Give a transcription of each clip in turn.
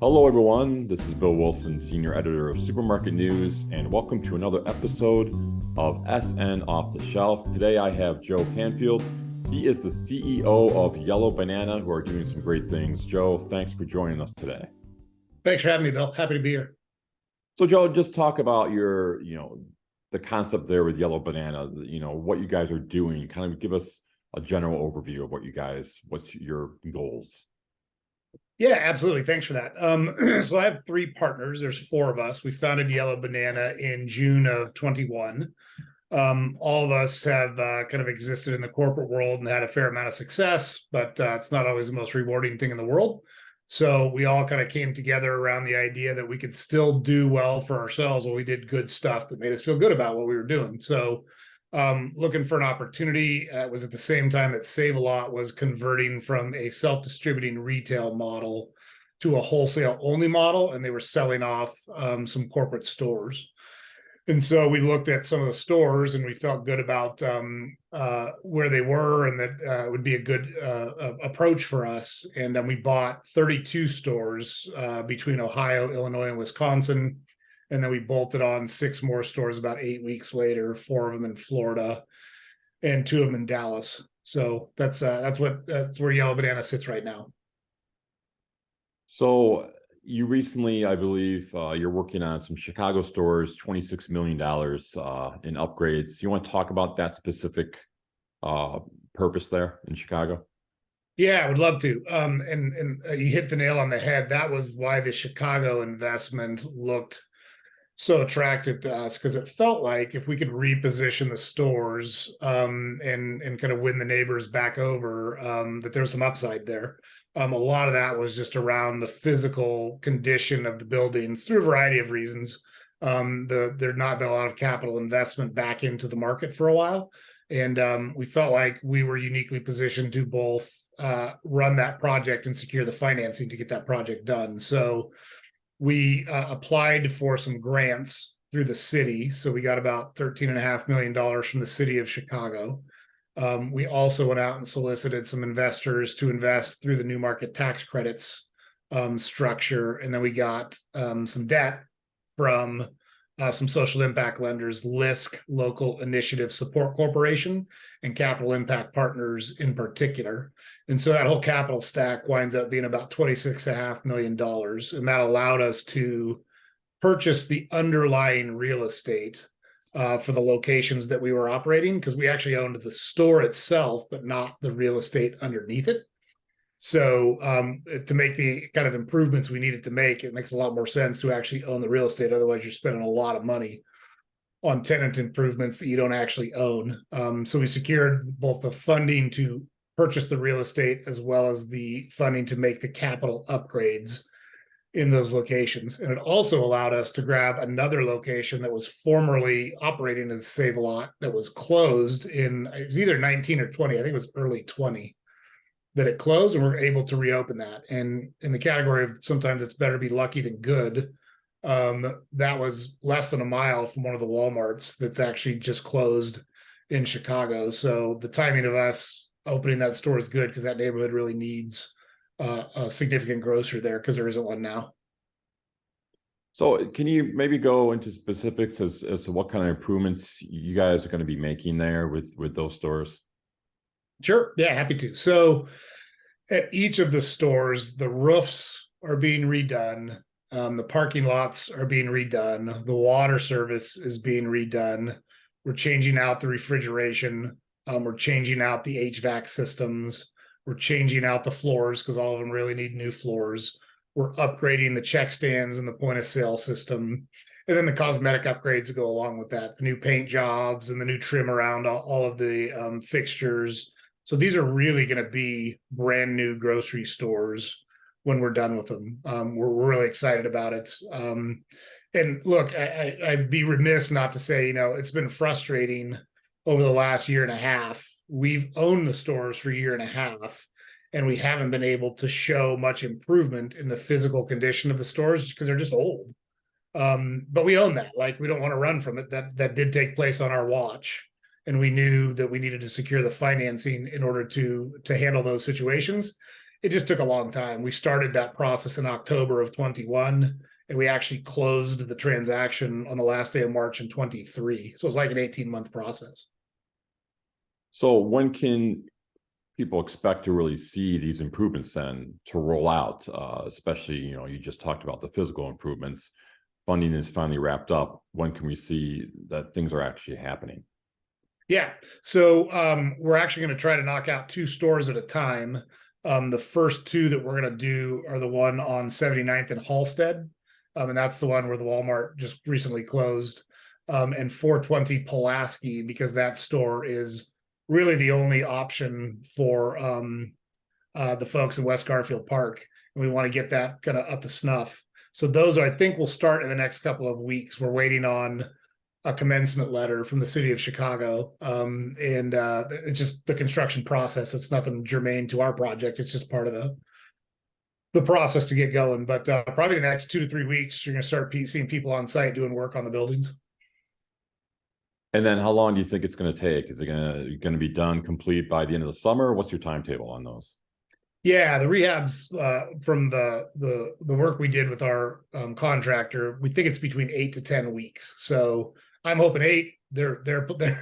Hello, everyone. This is Bill Wilson, Senior Editor of Supermarket News, and welcome to another episode of SN Off the Shelf. Today, I have Joe Canfield. He is the CEO of Yellow Banana, who are doing some great things. Joe, thanks for joining us today. Thanks for having me, Bill. Happy to be here. So, Joe, just talk about your, the concept there with Yellow Banana, what you guys are doing. Kind of give us a general overview of what's your goals. Yeah, absolutely. Thanks for that. So I have three partners. There's four of us. We founded Yellow Banana in June of 21. All of us have kind of existed in the corporate world and had a fair amount of success, but it's not always the most rewarding thing in the world. So we all kind of came together around the idea that we could still do well for ourselves while we did good stuff that made us feel good about what we were doing. So looking for an opportunity. It was at the same time that Save-A-Lot was converting from a self-distributing retail model to a wholesale only model, and they were selling off some corporate stores. And so we looked at some of the stores and we felt good about where they were and that it would be a good approach for us. And then we bought 32 stores between Ohio, Illinois, and Wisconsin. And then we bolted on 6 more stores about 8 weeks later, 4 of them in Florida and 2 of them in Dallas. So that's where Yellow Banana sits right now. So you recently, I believe, you're working on some Chicago stores, $26 million in upgrades. You want to talk about that specific purpose there in Chicago? Yeah, I would love to. And you hit the nail on the head. That was why the Chicago investment looked so attractive to us, because it felt like if we could reposition the stores and kind of win the neighbors back over, that there's some upside there. A lot of that was just around the physical condition of the buildings through a variety of reasons. There'd not been a lot of capital investment back into the market for a while. And we felt like we were uniquely positioned to both run that project and secure the financing to get that project done. So we applied for some grants through the city. So we got about $13.5 million from the city of Chicago. We also went out and solicited some investors to invest through the new market tax credits structure. And then we got some debt from some social impact lenders, LISC, Local Initiative Support Corporation, and Capital Impact Partners in particular. And so that whole capital stack winds up being about $26.5 million. And that allowed us to purchase the underlying real estate for the locations that we were operating, because we actually owned the store itself, but not the real estate underneath it. So to make the kind of improvements we needed to make, it makes a lot more sense to actually own the real estate. Otherwise, you're spending a lot of money on tenant improvements that you don't actually own. So we secured both the funding to purchase the real estate as well as the funding to make the capital upgrades in those locations. And it also allowed us to grab another location that was formerly operating as Save-A-Lot that was closed in, it was either 19 or 20, I think it was early 20, that it closed, and we're able to reopen that. And in the category of sometimes it's better to be lucky than good, that was less than a mile from one of the Walmarts that's actually just closed in Chicago. So the timing of us opening that store is good, because that neighborhood really needs a significant grocer there, because there isn't one now. So can you maybe go into specifics as to what kind of improvements you guys are going to be making there with those stores? Sure. Yeah, happy to. So at each of the stores, the roofs are being redone. The parking lots are being redone. The water service is being redone. We're changing out the refrigeration. We're changing out the HVAC systems. We're changing out the floors, because all of them really need new floors. We're upgrading the check stands and the point of sale system. And then the cosmetic upgrades that go along with that, the new paint jobs and the new trim around all of the fixtures. So these are really going to be brand new grocery stores when we're done with them. We're really excited about it. And look, I'd be remiss not to say, it's been frustrating over the last year and a half. We've owned the stores for a year and a half, and we haven't been able to show much improvement in the physical condition of the stores because they're just old. But we own that. Like, we don't want to run from it. That did take place on our watch. And we knew that we needed to secure the financing in order to handle those situations. it just took a long time. We started that process in October of 21, and we actually closed the transaction on the last day of March in 23. So it was like an 18-month process. So when can people expect to really see these improvements then to roll out? Especially, you just talked about the physical improvements. Funding is finally wrapped up. When can we see that things are actually happening? Yeah. So we're actually going to try to knock out 2 stores at a time. The first 2 that we're going to do are the one on 79th and Halsted. And that's the one where the Walmart just recently closed. And 420 Pulaski, because that store is really the only option for the folks in West Garfield Park. And we want to get that kind of up to snuff. So those I think will start in the next couple of weeks. We're waiting on a commencement letter from the city of Chicago. And it's just the construction process. It's nothing germane to our project. It's just part of the process to get going. But probably the next 2 to 3 weeks, you're going to start seeing people on site doing work on the buildings. And then how long do you think it's going to take? Is it going to be done complete by the end of the summer? What's your timetable on those? Yeah, the rehabs from the work we did with our contractor, we think it's between 8 to 10 weeks. So I'm hoping 8. They're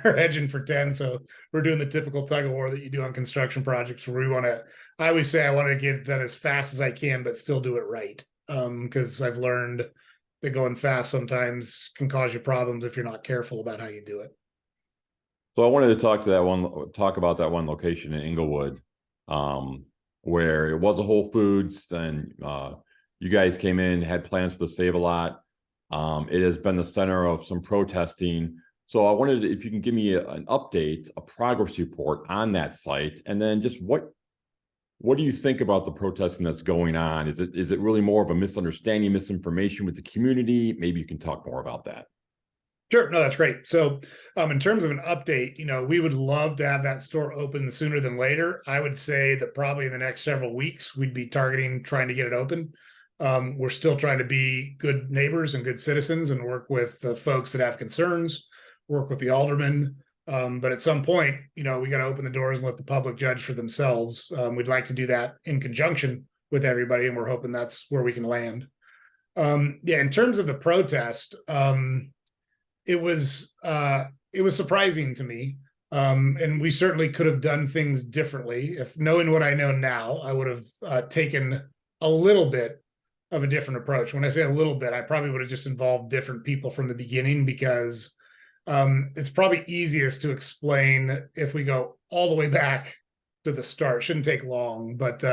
hedging for 10. So we're doing the typical tug of war that you do on construction projects, where we want to. I always say I want to get it done as fast as I can, but still do it right. Because I've learned that going fast sometimes can cause you problems if you're not careful about how you do it. So I wanted to talk about that one location in Englewood, where it was a Whole Foods. Then you guys came in, had plans for the Save a Lot. It has been the center of some protesting. So I wanted if you can give me an update, a progress report on that site, and then just what do you think about the protesting that's going on? Is it really more of a misunderstanding, misinformation with the community? Maybe you can talk more about that. Sure. No, that's great. So in terms of an update, we would love to have that store open sooner than later. I would say that probably in the next several weeks, we'd be targeting trying to get it open. We're still trying to be good neighbors and good citizens and work with the folks that have concerns, work with the aldermen. But at some point, we got to open the doors and let the public judge for themselves. We'd like to do that in conjunction with everybody, and we're hoping that's where we can land. In terms of the protest, it was surprising to me. And we certainly could have done things differently. If knowing what I know now, I would have taken a little bit of a different approach. When I say a little bit, I probably would have just involved different people from the beginning, because it's probably easiest to explain if we go all the way back to the start. Shouldn't take long, but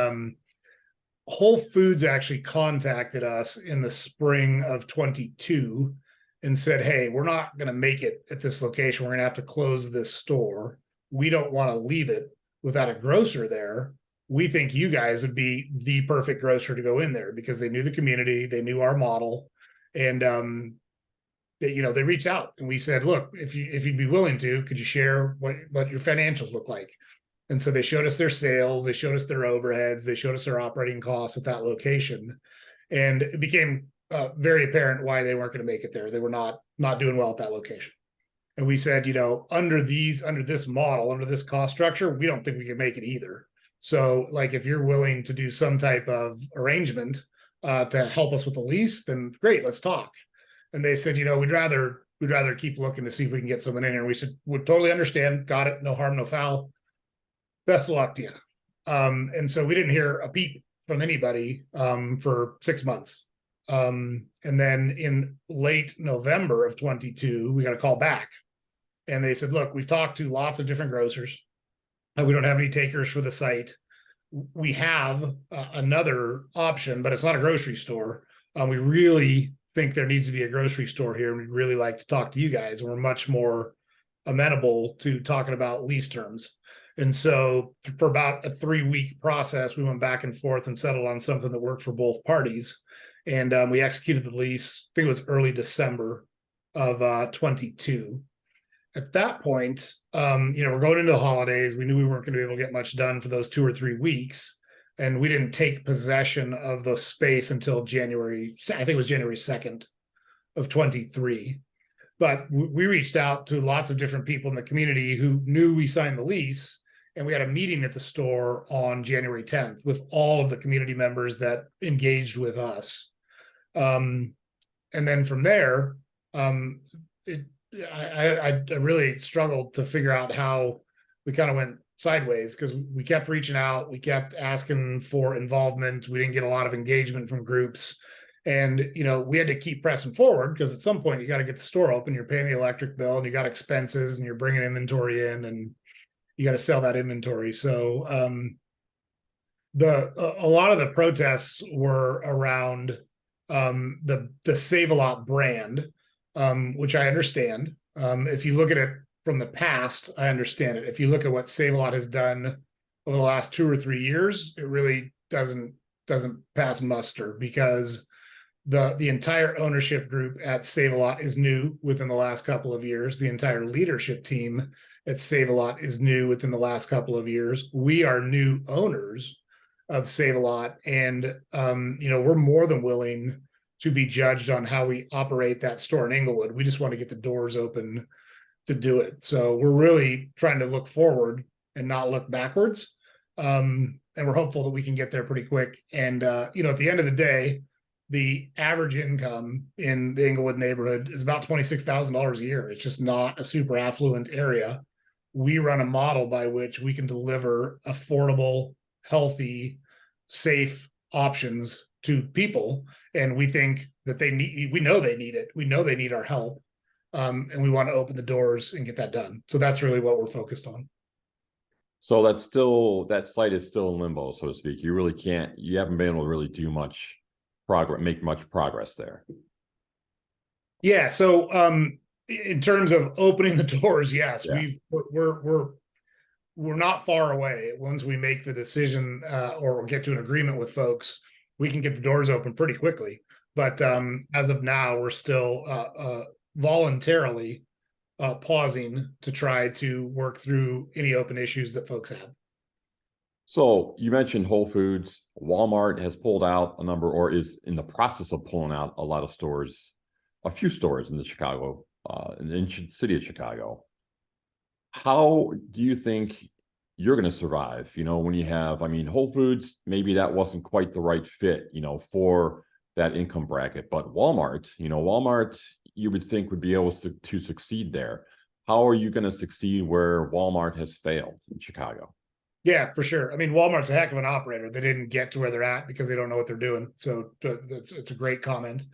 Whole Foods actually contacted us in the spring of 22 and said, hey, we're not going to make it at this location. We're going to have to close this store. We don't want to leave it without a grocer there. We think you guys would be the perfect grocer to go in there, because they knew the community, they knew our model, and they reached out, and we said, look, if you'd be willing to, could you share what your financials look like? And so they showed us their sales, they showed us their overheads, they showed us their operating costs at that location, and it became very apparent why they weren't going to make it there. They were not doing well at that location. And we said, under this model, under this cost structure, we don't think we can make it either. So if you're willing to do some type of arrangement to help us with the lease, then great, let's talk. And they said, we'd rather keep looking to see if we can get someone in here. And we said, we totally understand. Got it. No harm, no foul. Best of luck to you. And so we didn't hear a peep from anybody for 6 months. And then in late November of 22, we got a call back, and they said, look, we've talked to lots of different grocers. We don't have any takers for the site. We have another option, but it's not a grocery store. We really think there needs to be a grocery store here, and we'd really like to talk to you guys. And we're much more amenable to talking about lease terms. And so for about a 3-week process, we went back and forth and settled on something that worked for both parties. And we executed the lease, I think it was early December of 22. At that point, we're going into the holidays. We knew we weren't going to be able to get much done for those 2 or 3 weeks. And we didn't take possession of the space until January 2nd of 23. But we reached out to lots of different people in the community who knew we signed the lease And we had a meeting at the store on January 10th with all of the community members that engaged with us. And then from there, I really struggled to figure out how we kind of went sideways, because we kept reaching out, we kept asking for involvement, we didn't get a lot of engagement from groups, and we had to keep pressing forward, because at some point you got to get the store open, you're paying the electric bill, and you got expenses, and you're bringing inventory in, and you got to sell that inventory. So a lot of the protests were around the Save-A-Lot brand, which I understand. If you look at it from the past, I understand it. If you look at what Save-A-Lot has done over the last 2 or 3 years, it really doesn't pass muster, because the entire ownership group at Save-A-Lot is new within the last couple of years. The entire leadership team at Save-A-Lot is new within the last couple of years. We are new owners of Save-A-Lot, and we're more than willing to be judged on how we operate that store in Englewood. We just want to get the doors open to do it. So we're really trying to look forward and not look backwards. And we're hopeful that we can get there pretty quick. And, at the end of the day, the average income in the Englewood neighborhood is about $26,000 a year. It's just not a super affluent area. We run a model by which we can deliver affordable, healthy, safe options to people. And we think that we know they need it. We know they need our help. And we want to open the doors and get that done. So that's really what we're focused on. So that site is still in limbo, so to speak. You haven't been able to really do much make much progress there. Yeah. So in terms of opening the doors, yes, yeah. we're not far away. Once we make the decision or get to an agreement with folks, we can get the doors open pretty quickly. But as of now, we're still voluntarily pausing to try to work through any open issues that folks have. So you mentioned Whole Foods. Walmart has pulled out a number, or is in the process of pulling out a few stores in the city of Chicago. How do you think you're going to survive? When you have, Whole Foods, maybe that wasn't quite the right fit, for that income bracket, but Walmart, you would think would be able to succeed there. How are you going to succeed where Walmart has failed in Chicago? Yeah, for sure. Walmart's a heck of an operator. They didn't get to where they're at because they don't know what they're doing. So it's a great comment.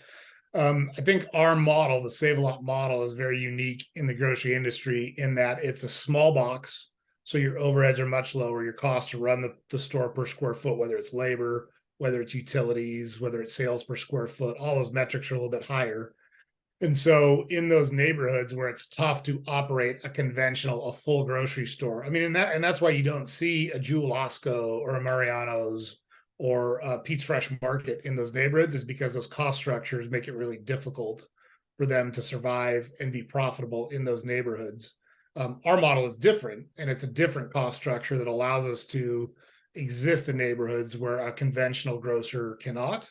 I think our model, the Save-A-Lot model, is very unique in the grocery industry in that it's a small box. So your overheads are much lower. Your cost to run the store per square foot, whether it's labor, whether it's utilities, whether it's sales per square foot, all those metrics are a little bit higher. And so in those neighborhoods where it's tough to operate a full grocery store, and that's why you don't see a Jewel Osco or a Mariano's or a Pete's Fresh Market in those neighborhoods, is because those cost structures make it really difficult for them to survive and be profitable in those neighborhoods. Our model is different, and it's a different cost structure that allows us to exist in neighborhoods where a conventional grocer cannot.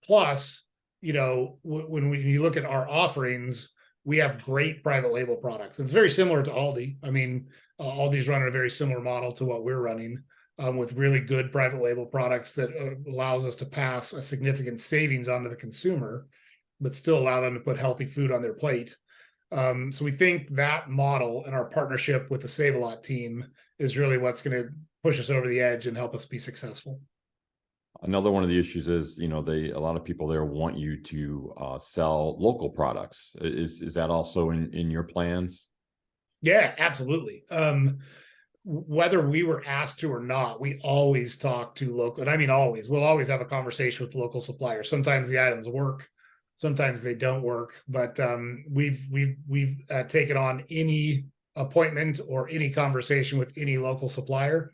Plus, when you look at our offerings, we have great private label products. It's very similar to Aldi. Aldi's running a very similar model to what we're running, with really good private label products that allows us to pass a significant savings onto the consumer, but still allow them to put healthy food on their plate. So we think that model and our partnership with the Save-A-Lot team is really what's going to push us over the edge and help us be successful. Another one of the issues is, a lot of people there want you to sell local products. Is that also in your plans? Yeah, absolutely. Whether we were asked to or not, we always talk to local, and always, we'll always have a conversation with local suppliers. Sometimes the items work, sometimes they don't work, but we've taken on any appointment or any conversation with any local supplier,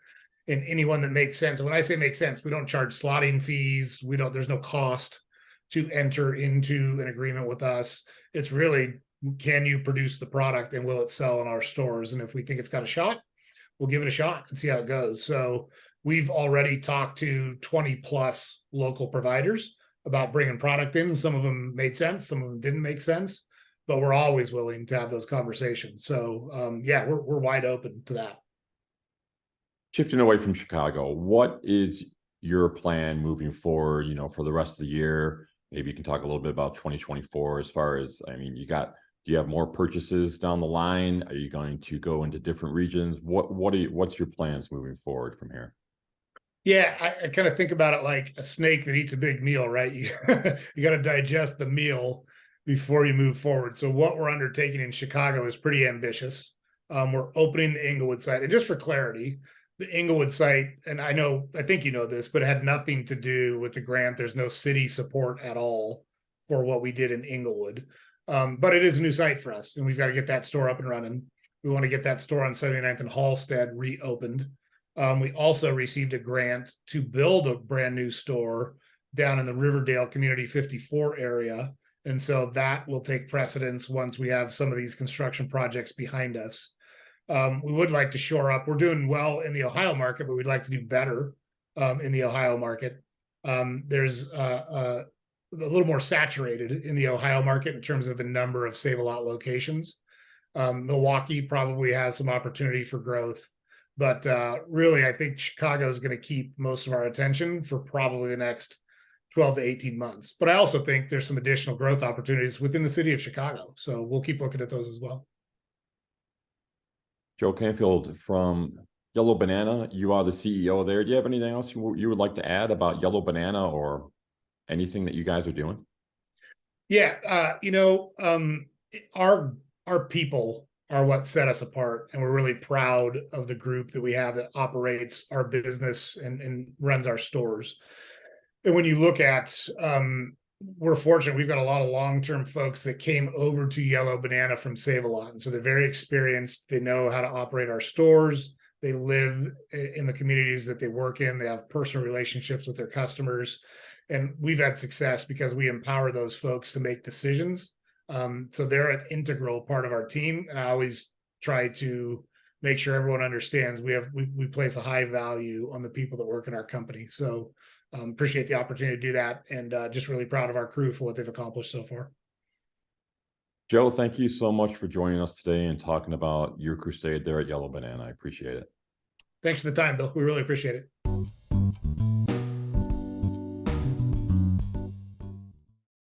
and anyone that makes sense. When I say make sense, we don't charge slotting fees. There's no cost to enter into an agreement with us. It's really, can you produce the product and will it sell in our stores? And if we think it's got a shot, we'll give it a shot and see how it goes. So we've already talked to 20 plus local providers about bringing product in. Some of them made sense, some of them didn't make sense, but we're always willing to have those conversations. So yeah, we're wide open to that. Shifting away from Chicago, what is your plan moving forward, for the rest of the year? Maybe you can talk a little bit about 2024 as far as, I mean, do you have more purchases down the line? Are you going to go into different regions? What's your plans moving forward from here? Yeah, I kind of think about it like a snake that eats a big meal, right? You you got to digest the meal before you move forward. So what we're undertaking in Chicago is pretty ambitious. We're opening the Englewood site, and just for clarity, the Englewood site, and I think you know this, but it had nothing to do with the grant. There's no city support at all for what we did in Englewood, but it is a new site for us, and we've got to get that store up and running. We want to get that store on 79th and Halsted reopened. We also received a grant to build a brand new store down in the Riverdale Community 54 area. And so that will take precedence once we have some of these construction projects behind us. We would like to shore up. We're doing well in the Ohio market, but we'd like to do better in the Ohio market. There's a little more saturated in the Ohio market in terms of the number of Save-A-Lot locations. Milwaukee probably has some opportunity for growth. But really, I think Chicago is going to keep most of our attention for probably the next 12 to 18 months. But I also think there's some additional growth opportunities within the city of Chicago. So we'll keep looking at those as well. Joe Canfield from Yellow Banana, you are the CEO there. Do you have anything else you would like to add about Yellow Banana or anything that you guys are doing? Yeah, our people are what set us apart, and we're really proud of the group that we have that operates our business and runs our stores. And when you look at, we're fortunate, we've got a lot of long-term folks that came over to Yellow Banana from Save-A-Lot, and so they're very experienced. They know how to operate our stores. They live in the communities that they work in. They have personal relationships with their customers, and we've had success because we empower those folks to make decisions. So they're an integral part of our team, and I always try to make sure everyone understands we place a high value on the people that work in our company. So appreciate the opportunity to do that, and just really proud of our crew for what they've accomplished so far. Joe, thank you so much for joining us today and talking about your crusade there at Yellow Banana. I appreciate it. Thanks for the time, Bill. We really appreciate it.